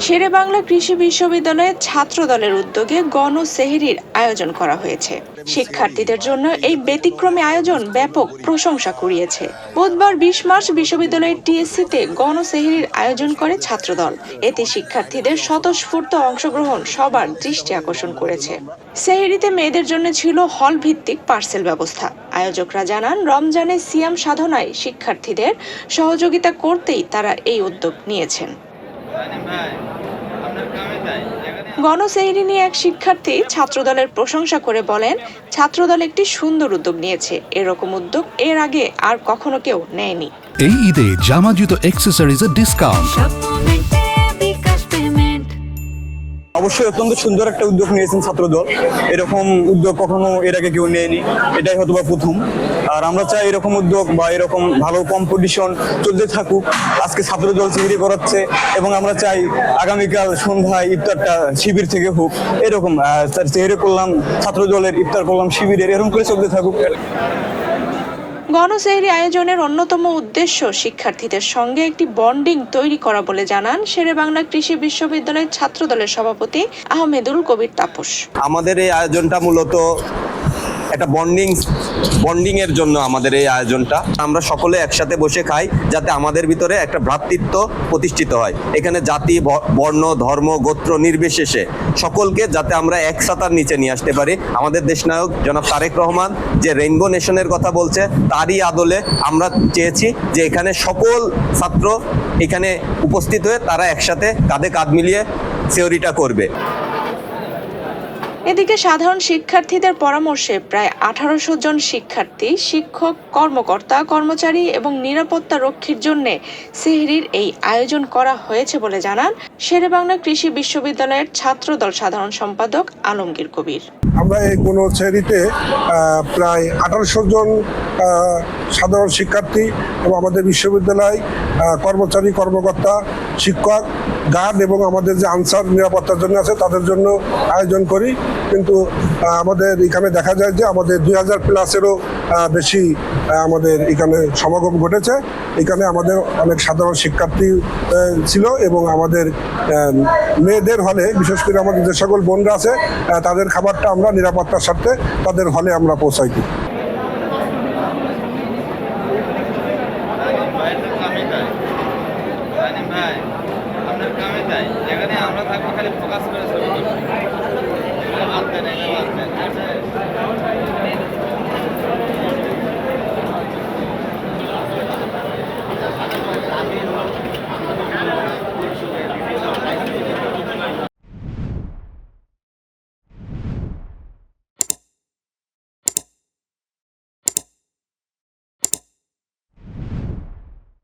শেরেবাংলা কৃষি বিশ্ববিদ্যালয়ে ছাত্র দলের উদ্যোগে গণসেহরির আয়োজন করা হয়েছে। শিক্ষার্থীদের জন্য এই ব্যতিক্রমী আয়োজন ব্যাপক প্রশংসা কুড়িয়েছে। বুধবার 20 মার্চ বিশ্ববিদ্যালয়ের টিএসসিতে গণসেহরির আয়োজন করে ছাত্রদল। এতে শিক্ষার্থীদের স্বতঃস্ফূর্ত অংশগ্রহণ সবার দৃষ্টি আকর্ষণ করেছে। সেহরিতে মেয়েদের জন্য ছিল হল ভিত্তিক পার্সেল ব্যবস্থা। আয়োজকরা জানান, রমজানে সিয়াম সাধনায় শিক্ষার্থীদের সহযোগিতা করতেই তারা এই উদ্যোগ নিয়েছেন। গণসেহরি নিয়ে এক শিক্ষার্থী ছাত্রদলের প্রশংসা করে বলেন, ছাত্রদল একটি সুন্দর উদ্যোগ নিয়েছে। এরকম উদ্যোগ এর আগে আর কখনো কেউ নেয়নি। এই ঈদে জামা জুতো অ্যাক্সেসরিজের ডিসকাউন্ট। অবশ্যই অত্যন্ত সুন্দর একটা উদ্যোগ নিয়েছেন ছাত্রদল। এরকম উদ্যোগ কখনো এর আগে কেউ নেয়নি, এটাই হয়তো বা প্রথম। আর আমরা চাই এরকম উদ্যোগ বা এরকম ভালো কম্পিটিশন চলতে থাকুক। আজকে ছাত্রদল সেহরি করাচ্ছে এবং আমরা চাই আগামীকাল সন্ধ্যায় ইফতারটা শিবির থেকে হোক। এরকম সেহরি করলাম ছাত্রদলের, ইফতার করলাম শিবিরের, এরকম করে চলতে থাকুক। গণসেহরি আয়োজনের অন্যতম উদ্দেশ্য শিক্ষার্থীদের সঙ্গে একটি বন্ডিং তৈরি করা বলে জানান শেরেবাংলা কৃষি বিশ্ববিদ্যালয়ের ছাত্রদলের সভাপতি আহমেদুল কবির তাপস। আমাদের এই আয়োজনটা মূলত একটা বন্ডিং এর জন্য আমাদের এই আয়োজনটা। আমরা সকলে একসাথে বসে খাই যাতে আমাদের ভিতরে একটা ভ্রাতৃত্ব প্রতিষ্ঠিত হয়। এখানে জাতি, বর্ণ, ধর্ম, গোত্র নির্বিশেষে সকলকে যাতে আমরা এক ছাতার নিচে নিয়ে আসতে পারি। আমাদের দেশনায়ক জনাব তারেক রহমান যে রেইনবো নেশনের কথা বলছে, তারই আদলে আমরা চেয়েছি যে এখানে সকল ছাত্র এখানে উপস্থিত হয়ে তারা একসাথে কাঁধে কাঁধ মিলিয়ে সেহরিটা করবে। এদিকে সাধারণ শিক্ষার্থীদের পরামর্শে প্রায় 1800 জন শিক্ষার্থী, শিক্ষক, কর্মকর্তা, কর্মচারী এবং নিরাপত্তা রক্ষীর জন্য সেহরির এই আয়োজন করা হয়েছে বলে জানান শেরেবাংলা কৃষি বিশ্ববিদ্যালয়ের ছাত্রদল সাধারণ সম্পাদক আলমগীর কবির। আমরা এই গণসেহরিতে প্রায় 1800 জন সাধারণ শিক্ষার্থী এবং আমাদের বিশ্ববিদ্যালয় কর্মচারী, কর্মকর্তা, শিক্ষক, গার্ড এবং আমাদের যে আনসার নিরাপত্তার জন্য আছে তাদের জন্য আয়োজন করি। কিন্তু আমাদের এখানে দেখা যায় যে আমাদের 2000 প্লাসেরও বেশি আমাদের এখানে সমাগম ঘটেছে। এখানে আমাদের অনেক সাধারণ শিক্ষার্থী ছিল এবং আমাদের মেয়েদের হলে, বিশেষ করে আমাদের যে সকল বোনরা আছে তাদের খাবারটা আমরা নিরাপত্তার স্বার্থে তাদের হলে আমরা পৌঁছাই দিই। আমরা থাকবো খালি ফোকাস করে